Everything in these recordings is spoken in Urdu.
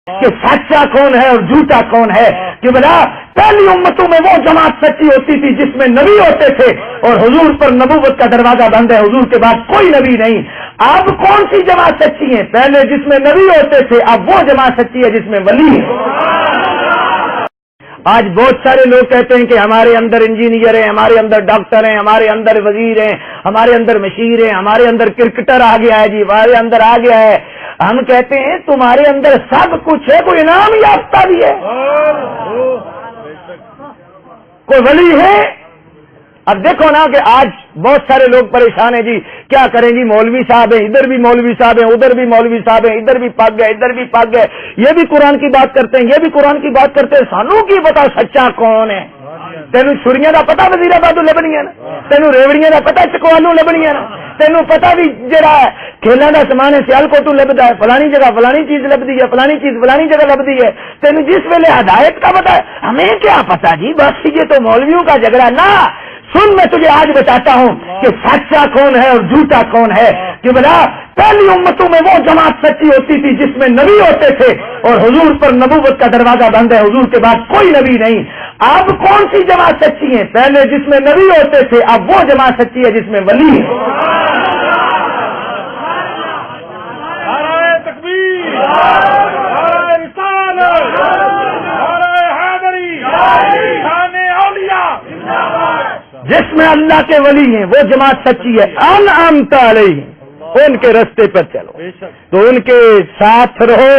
کہ سچا کون ہے اور جھوٹا کون ہے، کہ بلا پہلی امتوں میں وہ جماعت سچی ہوتی تھی جس میں نبی ہوتے تھے، اور حضور پر نبوت کا دروازہ بند ہے، حضور کے بعد کوئی نبی نہیں۔ اب کون سی جماعت سچی ہے؟ پہلے جس میں نبی ہوتے تھے، اب وہ جماعت سچی ہے جس میں ولی ہے۔ آج بہت سارے لوگ کہتے ہیں کہ ہمارے اندر انجینئر ہیں، ہمارے اندر ڈاکٹر ہیں، ہمارے اندر وزیر ہیں، ہمارے اندر مشیر ہیں، ہمارے اندر کرکٹر آ گیا ہے، جی ہمارے اندر آ گیا ہے۔ ہم کہتے ہیں تمہارے اندر سب کچھ ہے، کوئی انعام یافتہ بھی ہے، کوئی ولی ہے؟ اب دیکھو نا کہ آج بہت سارے لوگ پریشان ہیں، جی کیا کریں جی، مولوی صاحب ہیں، ادھر بھی مولوی صاحب ہیں، ادھر بھی مولوی صاحب ہیں، ادھر بھی پاک گئے، ادھر بھی پاک گئے، یہ بھی قرآن کی بات کرتے ہیں، یہ بھی قرآن کی بات کرتے ہیں، سانو کی پتا سچا کون ہے؟ تینوں چھڑیاں دا پتا وزیر آباد لبنیاں نا، تینوں ریوڑیاں دا پتا چکوالو لبنیاں نا، تینوں پتا بھی جڑا کھیلاں دا سامان ہے سیالکوٹو لبدا ہے، فلانی جگہ فلانی چیز لبدی ہے، فلانی چیز فلانی جگہ لبدی ہے، تینوں جس ویلے ہدایت کا پتا ہے، ہمیں کیا پتا جی، بس یہ تو مولویوں کا جھگڑا نا۔ سن، میں تجھے آج بتاتا ہوں کہ سچا کون ہے اور جھوٹا کون ہے، کہ بلا پہلی امتوں میں وہ جماعت سچی ہوتی تھی جس میں نبی ہوتے تھے، اور حضور پر نبوت کا دروازہ بند ہے، حضور کے بعد کوئی نبی نہیں۔ اب کون سی جماعت سچی ہے؟ پہلے جس میں نبی ہوتے تھے، اب وہ جماعت سچی ہے جس میں ولی ہے۔ نعرہ تکبیر، نعرہ رسالت، نعرہ حیدری، شان اولیاء، جس میں اللہ کے ولی ہیں وہ جماعت سچی ہے۔ انعمت علیہم، ان کے رستے پر چلو تو ان کے ساتھ رہو،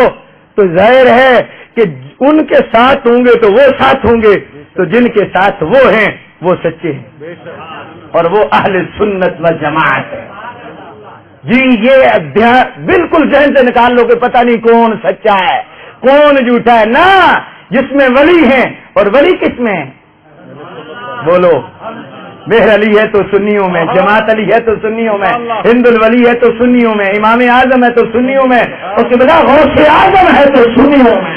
تو ظاہر ہے کہ ان کے ساتھ ہوں گے تو وہ ساتھ ہوں گے، تو جن کے ساتھ وہ ہیں وہ سچے ہیں، اور وہ اہل سنت و جماعت ہے۔ جی یہ بالکل ذہن سے نکال لو کہ پتہ نہیں کون سچا ہے کون جھوٹا ہے، نہ، جس میں ولی ہیں، اور ولی کس میں ہے؟ بولو، مہر علی ہے تو سنیوں میں، جماعت علی ہے تو سنیوں میں، ہند الولی ہے تو سنیوں میں، امام اعظم ہے تو سنیوں میں، اور قبلہ غوث اعظم ہے تو سنیوں میں۔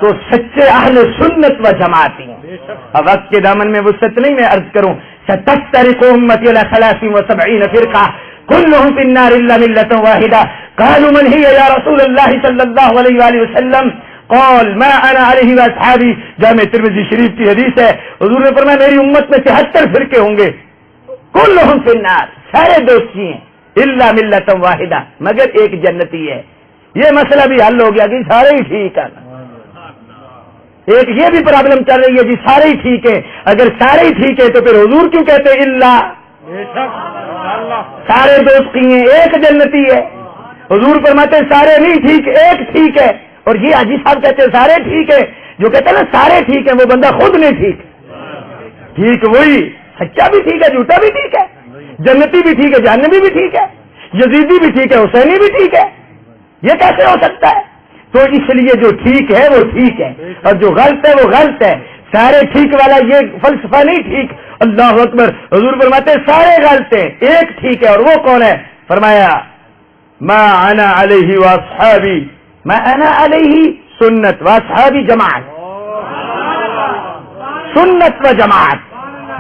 تو سچے اہل سنت و جماعتی ہیں۔ اب وقت کے دامن میں وسعت نہیں، میں عرض کروں، ستفترق امتی علی 73 فرقہ كلهم في النار الا ملة واحدة قالوا من هي يا رسول الله صلى الله عليه وآله وسلم قال ما انا عليه واصحابي۔ جامع ترمذی شریف کی حدیث ہے، حضور نے فرمایا میری امت میں 73 فرقے ہوں گے، كلهم في النار، سارے دوستی ہیں، الا ملة واحدة، مگر ایک جنتی ہے۔ یہ مسئلہ بھی حل ہو گیا کہ سارے ہی ٹھیک ہے۔ ایک یہ بھی پرابلم چل رہی ہے جی سارے ہی ٹھیک ہے، اگر سارے ہی ٹھیک ہے تو پھر حضور کیوں کہتے ہیں الا؟ سارے دوست کی ہیں، ایک جنتی ہے۔ حضور فرماتے ہیں سارے نہیں ٹھیک، ایک ٹھیک ہے۔ اور یہ حاجی صاحب کہتے ہیں سارے ٹھیک ہے، جو کہتے ہیں نا سارے ٹھیک ہے وہ بندہ خود نہیں ٹھیک۔ ٹھیک وہی، سچا بھی ٹھیک ہے، جھوٹا بھی ٹھیک ہے، جنتی بھی ٹھیک ہے، جہنمی بھی ٹھیک ہے، یزیدی بھی ٹھیک ہے، حسینی بھی ٹھیک ہے، یہ کیسے ہو سکتا ہے؟ تو اس لیے جو ٹھیک ہے وہ ٹھیک ہے، اور جو غلط ہے وہ غلط ہے۔ سارے ٹھیک والا یہ فلسفہ نہیں ٹھیک۔ اللہ اکبر، حضور فرماتے ہیں سارے غلط ہیں، ایک ٹھیک ہے، اور وہ کون ہے؟ فرمایا ما انا علیہ واصحابی، ما انا علیہ سنت واصحابی جماعت، سنت و جماعت،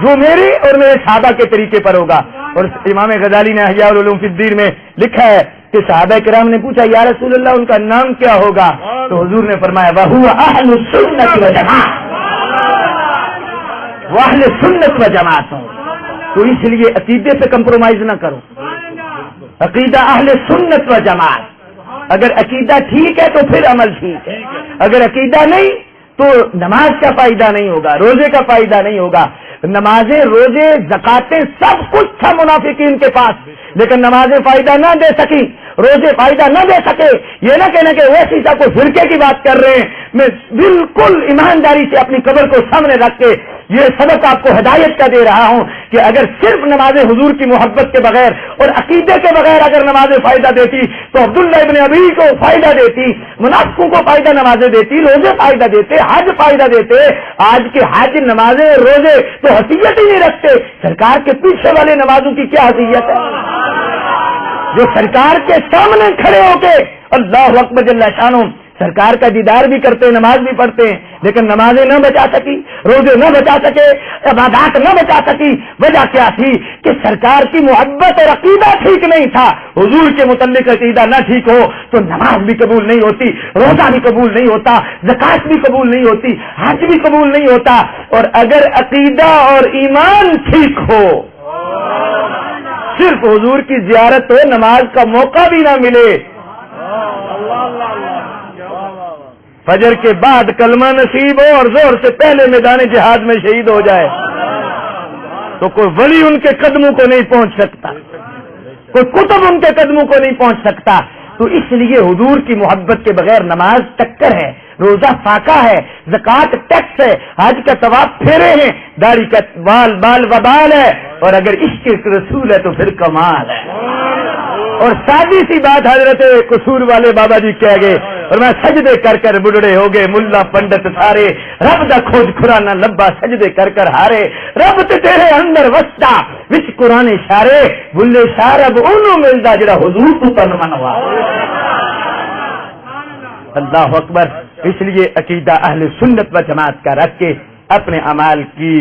جو میری اور میرے صحابہ کے طریقے پر ہوگا۔ اور امام غزالی نے احیاء العلوم فی الدین میں لکھا ہے کہ صحابہ کرام نے پوچھا یا رسول اللہ ان کا نام کیا ہوگا؟ تو حضور نے فرمایا وَهُوَ أَهْلُ السُّنَّةِ وَجَمَاعَةٌ، وہ اہل سنت و جماعت ہوں۔ تو اس لیے عقیدے پہ کمپرومائز نہ کرو، عقیدہ اہل سنت و جماعت۔ اگر عقیدہ ٹھیک ہے تو پھر عمل ٹھیک ہے، اگر عقیدہ نہیں تو نماز کا فائدہ نہیں ہوگا، روزے کا فائدہ نہیں ہوگا۔ نمازیں، روزے، زکاتیں سب کچھ تھا منافقین کے پاس، لیکن نمازیں فائدہ نہ دے سکی، روزے فائدہ نہ دے سکے۔ یہ نہ کہنا کہ ویسی سا کوئی فرقے کی بات کر رہے ہیں، میں بالکل ایمانداری سے اپنی قبر کو سامنے رکھ کے یہ سبق آپ کو ہدایت کا دے رہا ہوں کہ اگر صرف نماز حضور کی محبت کے بغیر اور عقیدے کے بغیر اگر نمازیں فائدہ دیتی تو عبداللہ ابن ابی کو فائدہ دیتی، منافقوں کو فائدہ نمازیں دیتی، روزے فائدہ دیتے، حج فائدہ دیتے۔ آج کے حج، نمازیں، روزے تو حیثیت ہی نہیں رکھتے۔ سرکار کے پیچھے والے نمازوں کی کیا حیثیت ہے؟ جو سرکار کے سامنے کھڑے ہو کے اللہ اکبر جل شانہ سرکار کا دیدار بھی کرتے ہیں، نماز بھی پڑھتے ہیں، لیکن نمازیں نہ بچا سکی، روزے نہ بچا سکے، عبادات نہ بچا سکی۔ وجہ کیا تھی کہ سرکار کی محبت اور عقیدہ ٹھیک نہیں تھا۔ حضور کے متعلق عقیدہ نہ ٹھیک ہو تو نماز بھی قبول نہیں ہوتی، روزہ بھی قبول نہیں ہوتا، زکات بھی قبول نہیں ہوتی، حج بھی قبول نہیں ہوتا۔ اور اگر عقیدہ اور ایمان ٹھیک ہو، صرف حضور کی زیارت ہو، نماز کا موقع بھی نہ ملے، فجر کے بعد کلمہ نصیب ہو اور زہر سے پہلے میدان جہاد میں شہید ہو جائے، تو کوئی ولی ان کے قدموں کو نہیں پہنچ سکتا، کوئی کتب ان کے قدموں کو نہیں پہنچ سکتا۔ تو اس لیے حضور کی محبت کے بغیر نماز ٹکر ہے، روزہ فاقہ ہے، زکات ٹیکس ہے، حج کا طواف پھیرے ہیں، داڑھی کا بال بال وبال ہے، اور اگر عشق رسول ہے تو پھر کمال ہے۔ اور سادی سی بات حضرت قصور والے بابا جی کہہ گئے، اور میں سجدے کر کر بڑھڑے ہو گئے ملا پنڈت سارے، رب دا کھوج کھرانا لبا سجدے کر کر ہارے، رب تے تیرے اندر وسدا وچ قرآن اشارے، بلے شاہ رب اونوں ملدا جڑا حضور تو تن منوا۔ اللہ اکبر۔ اس لیے عقیدہ اہل سنت و جماعت کا رکھ کے اپنے اعمال کی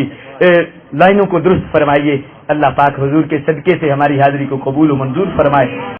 لائنوں کو درست فرمائیے۔ اللہ پاک حضور کے صدقے سے ہماری حاضری کو قبول و منظور فرمائے۔